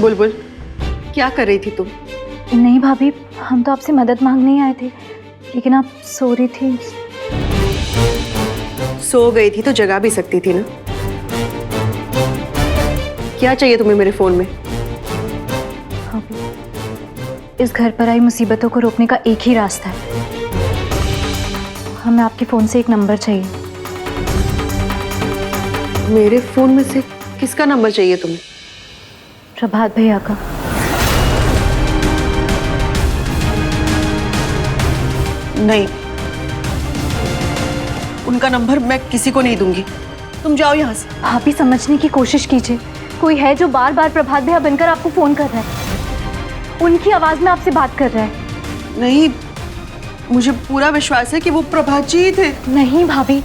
बुलबुल, क्या कर रही थी तुम? नहीं भाभी, हम तो आपसे मदद मांगने ही आए थे, लेकिन आप सो रही थी। सो गई थी तो जगा भी सकती थी ना। क्या चाहिए तुम्हें मेरे फोन में? भाभी, इस घर पर आई मुसीबतों को रोकने का एक ही रास्ता है। हमें आपके फोन से एक नंबर चाहिए। मेरे फोन में से किसका नंबर चाहिए तुम्हें? प्रभात भैया का। नहीं, उनका नंबर मैं किसी को नहीं दूंगी। तुम जाओ यहाँ से। भाभी, समझने की कोशिश कीजिए। कोई है जो बार बार प्रभात भैया बनकर आपको फोन कर रहा है। उनकी आवाज में आपसे बात कर रहा है। नहीं, मुझे पूरा विश्वास है कि वो प्रभात जी ही थे। नहीं भाभी,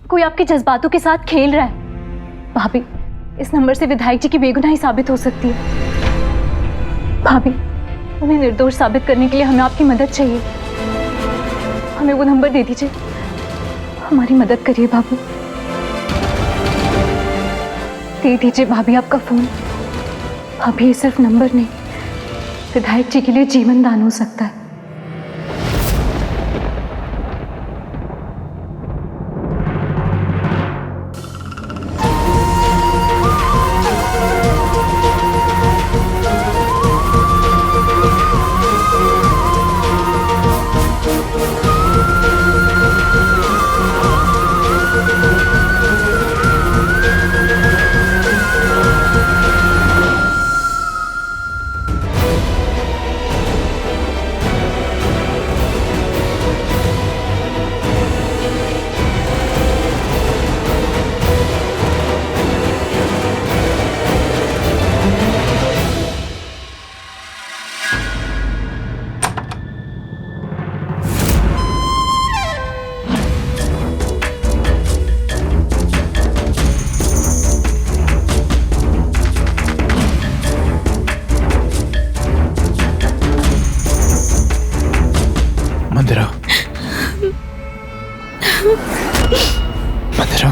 कोई आपके जज्बातों के साथ खेल रहा है। भाभी, इस नंबर से विधायक जी की बेगुनाही साबित हो सकती है। भाभी, उन्हें निर्दोष साबित करने के लिए हमें आपकी मदद चाहिए। हमें वो नंबर दे दीजिए, हमारी मदद करिए भाभी। दे दीजिए भाभी आपका फोन। भाभी, ये सिर्फ नंबर नहीं, विधायक जी के लिए जीवन दान हो सकता है। मंदिरा, मंदिरा,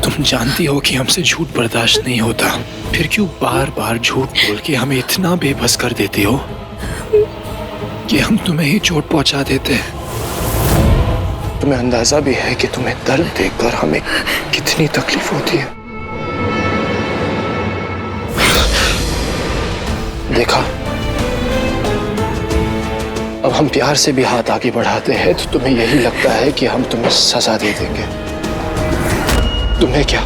तुम जानती हो कि हमसे झूठ बर्दाश्त नहीं होता, फिर क्यों बार बार झूठ बोल के हमें इतना बेबस कर देती हो कि हम तुम्हें ही चोट पहुंचा देते हैं। तुम्हें अंदाजा भी है कि तुम्हें दर्द देखकर हमें कितनी तकलीफ होती है। देखा, अब हम प्यार से भी हाथ आगे बढ़ाते हैं तो तुम्हें यही लगता है कि हम तुम्हें सजा दे देंगे। तुम्हें क्या,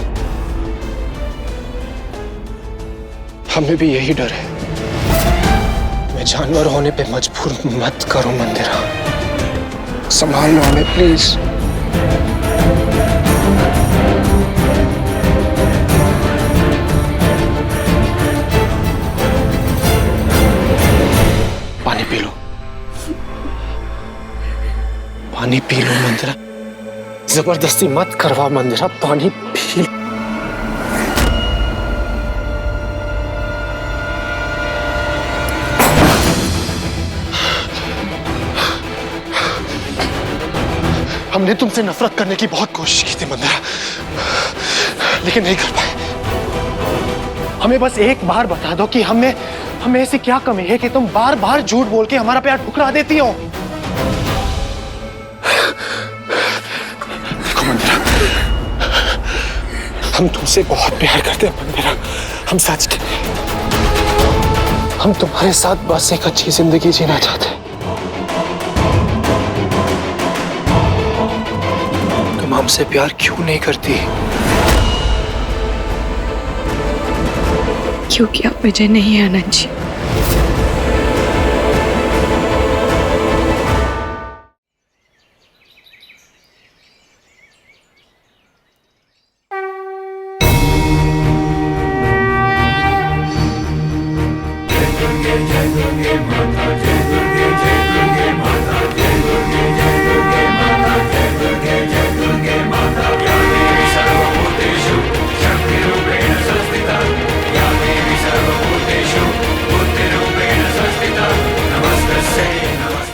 हमें भी यही डर है। मैं जानवर होने पे मजबूर मत करो मंदिरा, संभाल लो हमें प्लीज। पानी पी लो, पानी पी लो मंदिरा, जबरदस्ती मत करवा मंदिरा, पानी पी लो। हमने तुमसे नफरत करने की बहुत कोशिश की थी मंदिरा, लेकिन नहीं कर पाए। हमें बस एक बार बता दो कि हमें ऐसी क्या कमी है कि तुम बार बार झूठ बोल के हमारा प्यार ठुकरा देती हो। देखो मंदिरा, हम तुमसे बहुत प्यार करते हैं मंदिरा, हम सच कहते हैं। हम तुम्हारे साथ बस एक अच्छी जिंदगी जीना चाहते हैं। तुम हमसे प्यार क्यों नहीं करती? क्योंकि आप मुझे नहीं है आनंद जी।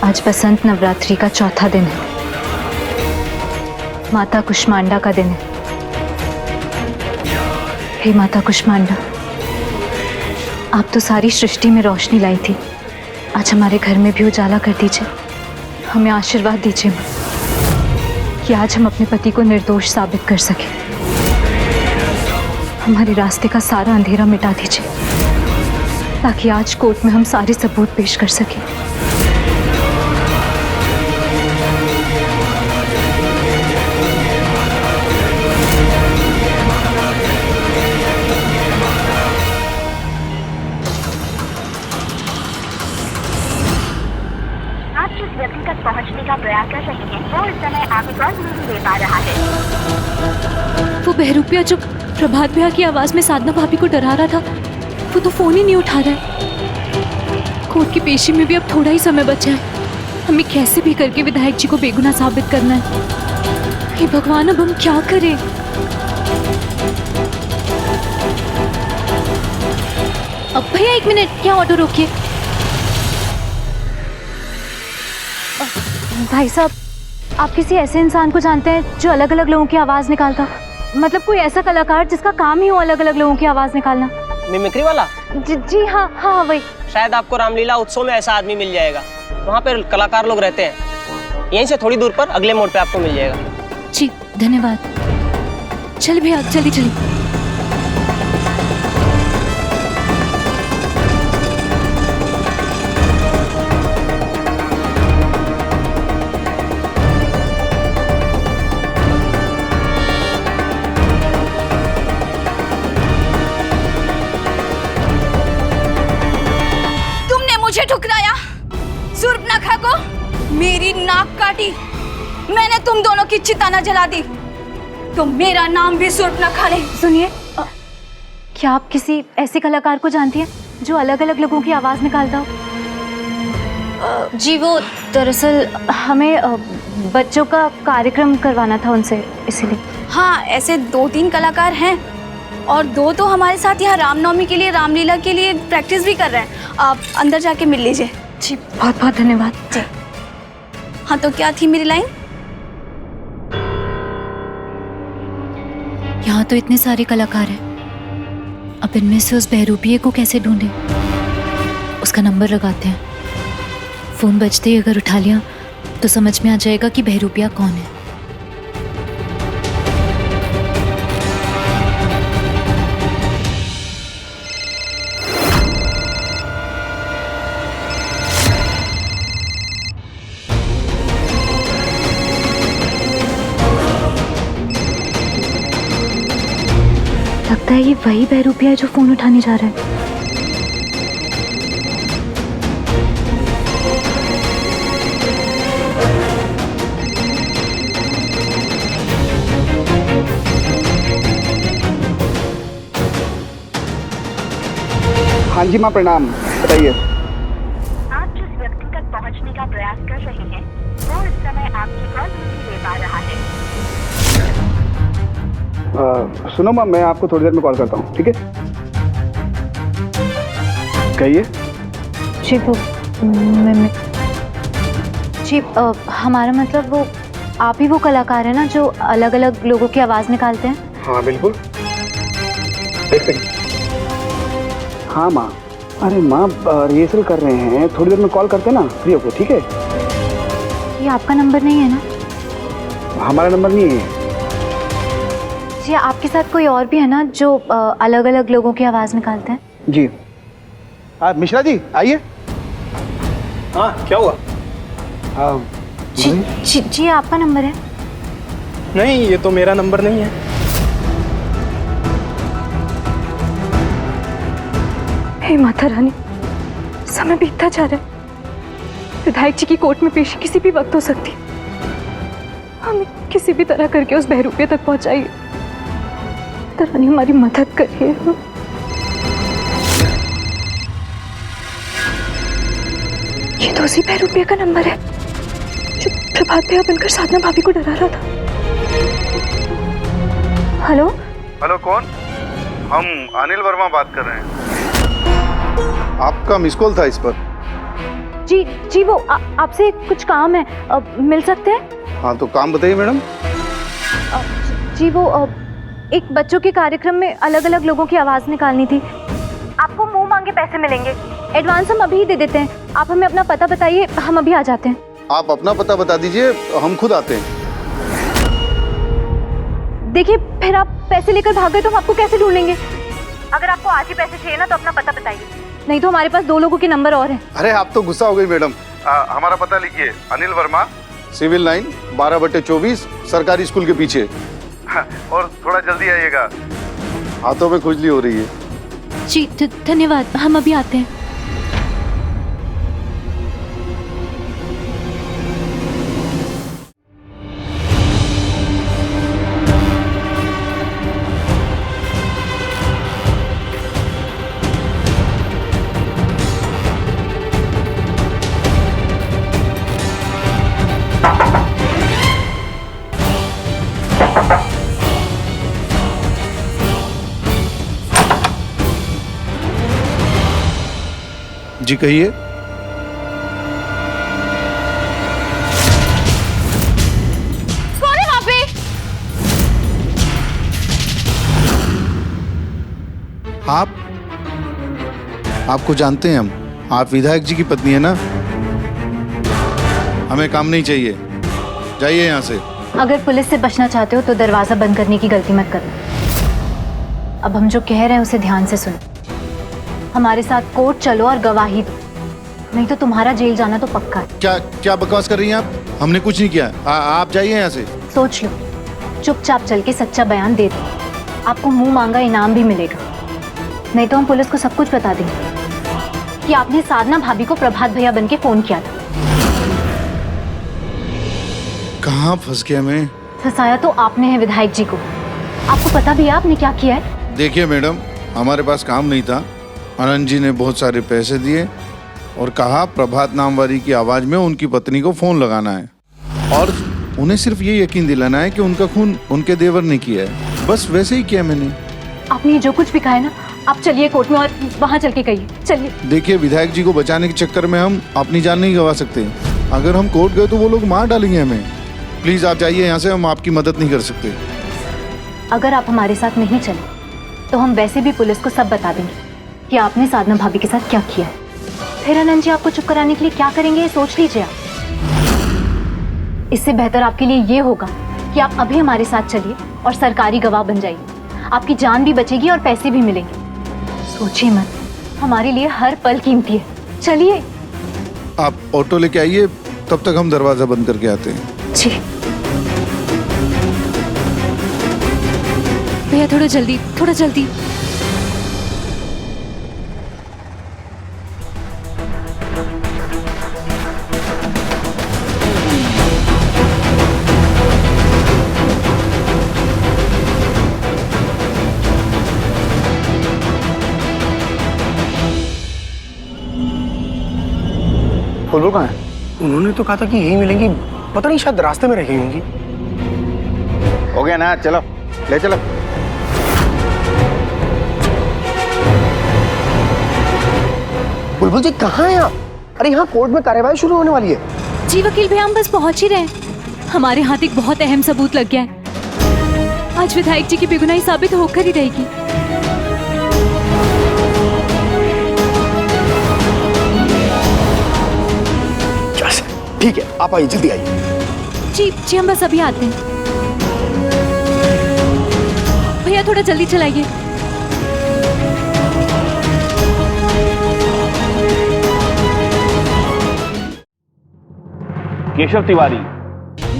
आज बसंत नवरात्रि का चौथा दिन है। माता कुष्मांडा का दिन है। हे माता कुष्मांडा, आप तो सारी सृष्टि में रोशनी लाई थी, आज हमारे घर में भी उजाला कर दीजिए। हमें आशीर्वाद दीजिए मां, कि आज हम अपने पति को निर्दोष साबित कर सके। हमारे रास्ते का सारा अंधेरा मिटा दीजिए, ताकि आज कोर्ट में हम सारे सबूत पेश कर सकें। आप जिस व्यक्ति तक पहुंचने का प्रयास कर रहे हैं वो इस समय आपकी कॉल नहीं ले पा रहा है। वो बहरूपिया जो प्रभात भैया की आवाज में साधना भाभी को डरा रहा था, वो तो फोन ही नहीं उठा रहा है। कोर्ट की पेशी में भी अब थोड़ा ही समय बचा है। हमें कैसे भी करके विधायक जी को बेगुनाह साबित करना है। हे भगवान, अब हम क्या करें? अब भैया 1 मिनट, क्या ऑटो रोकिए। भाई साहब, आप किसी ऐसे इंसान को जानते हैं जो अलग अलग लोगों की आवाज निकालता? मतलब कोई ऐसा कलाकार जिसका काम ही हो अलग अलग लोगों की आवाज निकालना? मिमिक्री वाला? जी हाँ हाँ वही। शायद आपको रामलीला उत्सव में ऐसा आदमी मिल जाएगा, वहाँ पे कलाकार लोग रहते हैं। यहीं से थोड़ी दूर पर अगले मोड़ पे आपको मिल जाएगा। जी धन्यवाद। चल भैया जल्दी चलिए। मुझे ठुकराया, सूर्पनखा को मेरी नाक काटी, मैंने तुम दोनों की चिता न जला दी, तो मेरा नाम भी सूर्पनखा नहीं। सुनिए, क्या आप किसी ऐसे कलाकार को जानती हैं जो अलग अलग लोगों की आवाज निकालता हो? जी वो दरअसल हमें बच्चों का कार्यक्रम करवाना था उनसे, इसीलिए। हाँ, ऐसे 2-3 कलाकार हैं और 2 तो हमारे साथ यहाँ रामनवमी के लिए, रामलीला के लिए प्रैक्टिस भी कर रहे हैं। आप अंदर जाके मिल लीजिए। जी बहुत बहुत धन्यवाद। जी हाँ, तो क्या थी मेरी लाइन? यहाँ तो इतने सारे कलाकार हैं, अब इनमें से उस बहरूपिये को कैसे ढूंढें? उसका नंबर लगाते हैं, फोन बजते ही अगर उठा लिया तो समझ में आ जाएगा कि बहरूपिया कौन है। लगता है ये वही बहरूपिया है जो फोन उठाने जा रहा है। हाँ जी माँ, प्रणाम। बताइए। आप जिस व्यक्ति तक पहुंचने का प्रयास कर रहे हैं वो इस समय आपकी कॉल नहीं ले पा रहा है। सुनो माँ, मैं आपको थोड़ी देर में कॉल करता हूँ, ठीक है? कहिए। जी वो जी हमारा मतलब वो आप ही वो कलाकार है ना जो अलग अलग लोगों की आवाज़ निकालते हैं? हाँ बिल्कुल। एक सेकंड। हाँ माँ, अरे माँ रिहर्सल कर रहे हैं, थोड़ी देर में कॉल करते हैं ना, फ्री होकर, ठीक है? ये आपका नंबर नहीं है ना? हमारा नंबर नहीं है। जी आपके साथ कोई और भी है ना जो अलग अलग लोगों की आवाज़ निकालते हैं? जी। मिश्रा जी आइए। हाँ क्या हुआ? जी आपका नंबर है? नहीं, ये तो मेरा नंबर नहीं है। हे माता रानी, समय बीतता जा रहा है। विधायक जी की कोर्ट में पेशी किसी भी वक्त हो सकती है। हमें किसी भी तरह करके उस बहरूपिये तक पहुंचाइए। माता रानी हमारी मदद करिए। ये तो उसी बहरूपिये का नंबर है जो प्रभात भैया बनकर साधना भाभी को डरा रहा था। हेलो हेलो, कौन? हम अनिल वर्मा बात कर रहे हैं। आपका मिस कॉल था इस पर। जी वो आपसे कुछ काम है, मिल सकते हैं? हाँ तो काम बताइए मैडम। जी वो एक बच्चों के कार्यक्रम में अलग अलग लोगों की आवाज़ निकालनी थी। आपको मुंह मांगे पैसे मिलेंगे, एडवांस हम अभी ही दे देते हैं। आप हमें अपना पता बताइए, हम अभी आ जाते हैं। आप अपना पता बता दीजिए, हम खुद आते हैं। देखिए फिर आप पैसे लेकर भाग गए तो हम आपको कैसे ढूंढेंगे? अगर आपको आज ही पैसे चाहिए ना तो अपना पता बताइए, नहीं तो हमारे पास 2 लोगों के नंबर और हैं। अरे आप तो गुस्सा हो गई मैडम। हमारा पता लिखिए, अनिल वर्मा, सिविल लाइन 12/24, सरकारी स्कूल के पीछे। और थोड़ा जल्दी आइएगा, हाथों में खुजली हो रही है। जी धन्यवाद, हम अभी आते हैं। जी कहिए। कौन है वहाँ पे? आपको जानते हैं हम, आप विधायक जी की पत्नी है ना। हमें काम नहीं चाहिए, जाइए यहाँ से। अगर पुलिस से बचना चाहते हो तो दरवाजा बंद करने की गलती मत करना। अब हम जो कह रहे हैं उसे ध्यान से सुनो। हमारे साथ कोर्ट चलो और गवाही दो, नहीं तो तुम्हारा जेल जाना तो पक्का है। क्या बकवास कर रही हैं आप? हमने कुछ नहीं किया। आप जाइए यहाँ से। सोच लो, चुपचाप चल के सच्चा बयान दे दो, आपको मुंह मांगा इनाम भी मिलेगा। नहीं तो हम पुलिस को सब कुछ बता देंगे कि आपने साधना भाभी को प्रभात भैया बन के फोन किया था। कहाँ फंस गया मैं? फंसाया तो आपने है विधायक जी को। आपको पता भी है आपने क्या किया है? देखिए मैडम, हमारे पास काम नहीं था। आनंद जी ने बहुत सारे पैसे दिए और कहा प्रभात नाम वाली की आवाज में उनकी पत्नी को फोन लगाना है और उन्हें सिर्फ ये यकीन दिलाना है कि उनका खून उनके देवर ने किया है। बस वैसे ही किया मैंने। आपने जो कुछ भी कहा है ना, आप चलिए कोर्ट में और वहाँ चल के कहिए। चलिए। देखिए विधायक जी को बचाने के चक्कर में हम अपनी जान नहीं गंवा सकते। अगर हम कोर्ट गए तो वो लोग मार डालेंगे हमें। प्लीज आप जाइए यहाँ से, हम आपकी मदद नहीं कर सकते। अगर आप हमारे साथ नहीं चले तो हम वैसे भी पुलिस को सब बता देंगे कि आपने साधना भाभी के साथ क्या किया है। फिर आनंद जी आपको चुप कराने के लिए क्या करेंगे ये सोच लीजिए आप। इससे बेहतर आपके लिए ये होगा कि आप अभी हमारे साथ चलिए और सरकारी गवाह बन जाइए। आपकी जान भी बचेगी और पैसे भी मिलेंगे। सोचिए मत, हमारे लिए हर पल कीमती है। चलिए। आप ऑटो लेके आइए, तब तक हम दरवाजा बंद करके आते हैं। जी भैया थोड़ा जल्दी, थोड़ा जल्दी। बुलबुल कहाँ है? उन्होंने तो कहा था कि यही मिलेंगी, पता नहीं शायद रास्ते में रह गई होंगी। हो गया ना, चलो ले चलो। बुलबुल जी कहाँ हैं आप? अरे यहाँ कोर्ट में कार्यवाही शुरू होने वाली है। जी वकील भैया, हम बस पहुंच ही रहे हैं। हमारे हाथ एक बहुत अहम सबूत लग गया है। आज विधायक जी की बेगुनाही साबित होकर ही रहेगी। ठीक है, आप आइए, जल्दी आइए। जी हम बस अभी आते हैं। भैया थोड़ा जल्दी चलाइए। केशव तिवारी,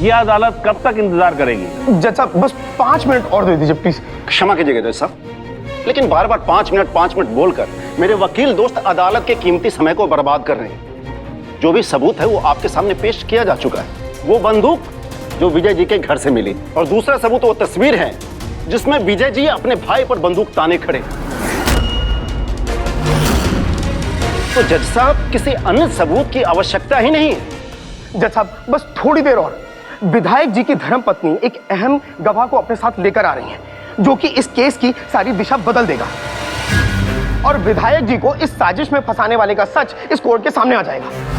ये अदालत कब तक इंतजार करेगी? जज साहब बस 5 मिनट और दे दीजिए प्लीज। क्षमा कीजिएगा जज साहब, लेकिन बार बार 5 मिनट बोलकर मेरे वकील दोस्त अदालत के कीमती समय को बर्बाद कर रहे हैं। जो भी सबूत है वो आपके सामने पेश किया जा चुका है। वो बंदूक जो विजय जी के घर से मिली और दूसरा सबूत वो तस्वीर है जिसमें विजय जी अपने भाई पर बंदूक ताने खड़े। तो जज साहब किसी अन्य सबूत की आवश्यकता ही नहीं है। जज साहब बस थोड़ी देर और। विधायक जी की धर्मपत्नी एक अहम गवाह को अपने साथ लेकर आ रही हैं, जो कि इस केस की सारी दिशा बदल देगा और विधायक जी को इस साजिश में फंसाने वाले का सच इस कोर्ट के सामने आ जाएगा।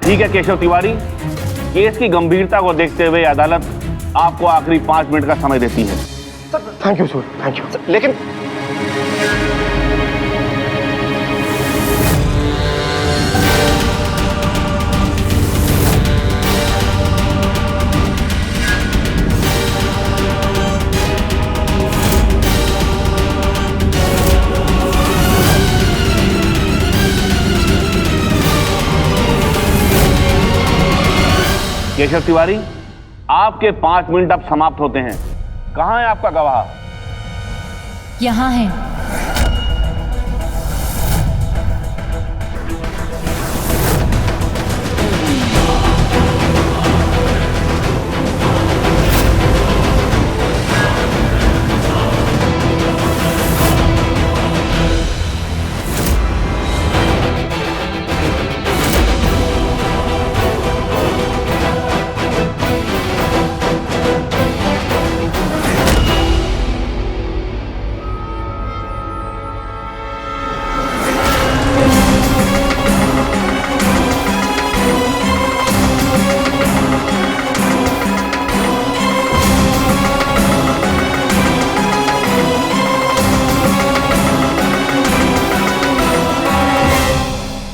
ठीक है केशव तिवारी, केस की गंभीरता को देखते हुए अदालत आपको आखिरी 5 मिनट का समय देती है। Thank you sir, thank you. लेकिन केशव तिवारी, आपके 5 मिनट अब समाप्त होते हैं। कहां है आपका गवाह? यहाँ है।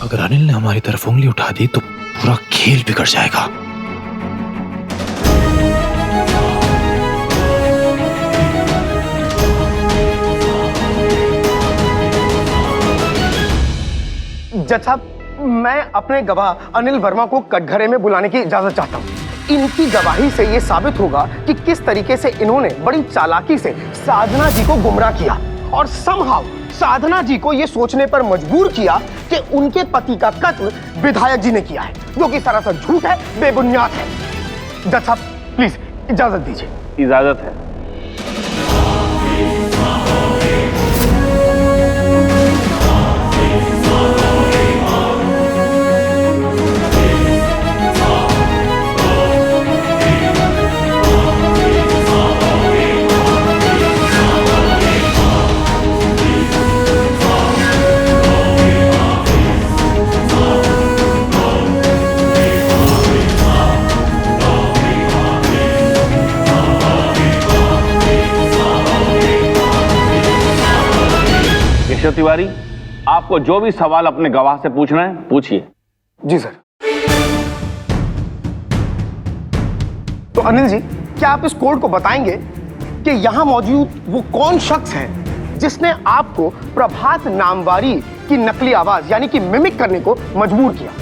अगर अनिल ने हमारी तरफ उंगली उठा दी तो पूरा खेल बिगड़ जाएगा। जज साहब, मैं अपने गवाह अनिल वर्मा को कटघरे में बुलाने की इजाजत चाहता हूँ। इनकी गवाही से ये साबित होगा कि किस तरीके से इन्होंने बड़ी चालाकी से साधना जी को गुमराह किया और समहाउ साधना जी को ये सोचने पर मजबूर किया कि उनके पति का कत्ल विधायक जी ने किया है, जो कि सरासर झूठ है, बेबुनियाद है। जज साहब प्लीज इजाजत दीजिए। इजाजत है। केशव तिवारी, आपको जो भी सवाल अपने गवाह से पूछना है पूछिए। जी सर। तो अनिल जी, क्या आप इस कोर्ट को बताएंगे कि यहां मौजूद वो कौन शख्स है जिसने आपको प्रभात नामवारी की नकली आवाज यानी कि मिमिक करने को मजबूर किया?